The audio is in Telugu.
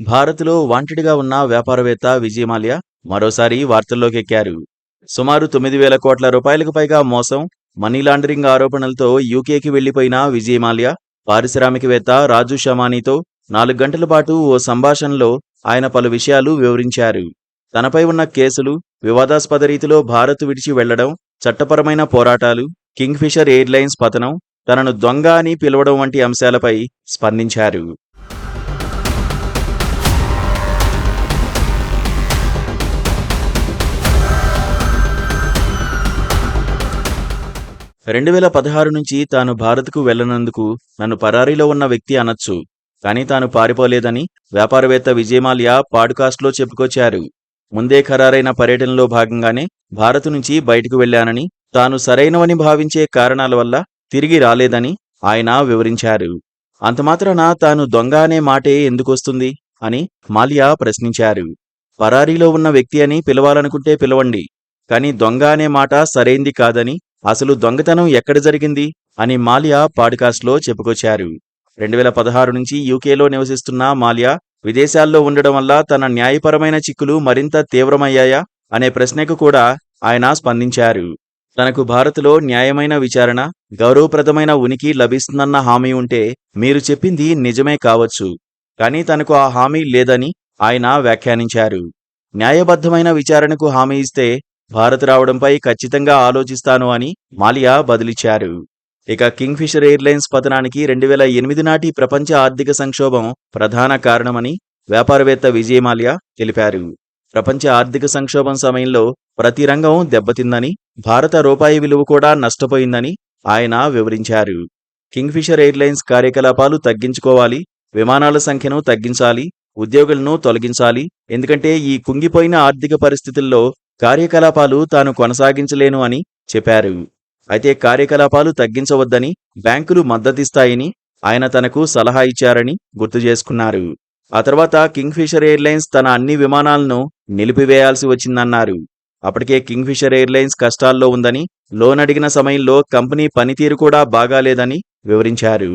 భారత్లో వాంటెడ్గా ఉన్న వ్యాపారవేత్త విజయ్ మాల్యా మరోసారి వార్తల్లోకెక్కారు. సుమారు 9,000 కోట్ల రూపాయలకు పైగా మోసం, మనీ లాండరింగ్ ఆరోపణలతో యూకేకి వెళ్లిపోయిన విజయ్ మాల్యా పారిశ్రామికవేత్త రాజు షమానీతో 4 గంటల పాటు ఓ సంభాషణలో ఆయన పలు విషయాలు వివరించారు. తనపై ఉన్న కేసులు, వివాదాస్పద రీతిలో భారత్ విడిచి వెళ్లడం, చట్టపరమైన పోరాటాలు, కింగ్ ఫిషర్ ఎయిర్లైన్స్ పతనం, తనను దొంగ అని పిలవడం వంటి అంశాలపై స్పందించారు. 2016 నుంచి తాను భారత్కు వెళ్లనందుకు నన్ను పరారీలో ఉన్న వ్యక్తి అనొచ్చు, కానీ తాను పారిపోలేదని వ్యాపారవేత్త విజయ్ మాల్యా పాడ్కాస్ట్లో చెప్పుకొచ్చారు. ముందే ఖరారైన పర్యటనలో భాగంగానే భారత్ నుంచి బయటకు వెళ్లానని, తాను సరైనవని భావించే కారణాల వల్ల తిరిగి రాలేదని ఆయన వివరించారు. అంతమాత్రాన తాను దొంగ అనే మాటే ఎందుకొస్తుంది అని మాల్యా ప్రశ్నించారు. పరారీలో ఉన్న వ్యక్తి అని పిలవాలనుకుంటే పిలవండి, కానీ దొంగ అనే మాట సరైంది కాదని, అసలు దొంగతనం ఎక్కడ జరిగింది అని మాల్యా పాడ్కాస్ట్లో చెప్పుకొచ్చారు. 2016 నుంచి యూకేలో నివసిస్తున్న మాల్యా విదేశాల్లో ఉండడం వల్ల తన న్యాయపరమైన చిక్కులు మరింత తీవ్రమయ్యాయా అనే ప్రశ్నకు కూడా ఆయన స్పందించారు. తనకు భారత్లో న్యాయమైన విచారణ, గౌరవప్రదమైన ఉనికి లభిస్తుందన్న హామీ ఉంటే మీరు చెప్పింది నిజమే కావచ్చు, కానీ తనకు ఆ హామీ లేదని ఆయన వ్యాఖ్యానించారు. న్యాయబద్ధమైన విచారణకు హామీ ఇస్తే భారత్ రావడంపై ఖచ్చితంగా ఆలోచిస్తాను అని మాల్యా బదులిచ్చారు. ఇక కింగ్ ఫిషర్ ఎయిర్లైన్స్ పతనానికి 2008 నాటి ప్రపంచ ఆర్థిక సంక్షోభం ప్రధాన కారణమని వ్యాపారవేత్త విజయ్ మాల్యా తెలిపారు. ప్రపంచ ఆర్థిక సంక్షోభం సమయంలో ప్రతి రంగం దెబ్బతిందని, భారత రూపాయి విలువ కూడా నష్టపోయిందని ఆయన వివరించారు. కింగ్ ఫిషర్ ఎయిర్లైన్స్ కార్యకలాపాలు తగ్గించుకోవాలి, విమానాల సంఖ్యను తగ్గించాలి, ఉద్యోగులను తొలగించాలి, ఎందుకంటే ఈ కుంగిపోయిన ఆర్థిక పరిస్థితుల్లో కార్యకలాపాలు తాను కొనసాగించలేను అని చెప్పారు. అయితే కార్యకలాపాలు తగ్గించవద్దని బ్యాంకులు మద్దతిస్తాయని ఆయన తనకు సలహా ఇచ్చారని గుర్తు చేసుకున్నారు. ఆ తర్వాత కింగ్ ఫిషర్ ఎయిర్లైన్స్ తన అన్ని విమానాలను నిలిపివేయాల్సి వచ్చిందన్నారు. అప్పటికే కింగ్ ఫిషర్ ఎయిర్లైన్స్ కష్టాల్లో ఉందని, లోన్ అడిగిన సమయంలో కంపెనీ పనితీరు కూడా బాగాలేదని వివరించారు.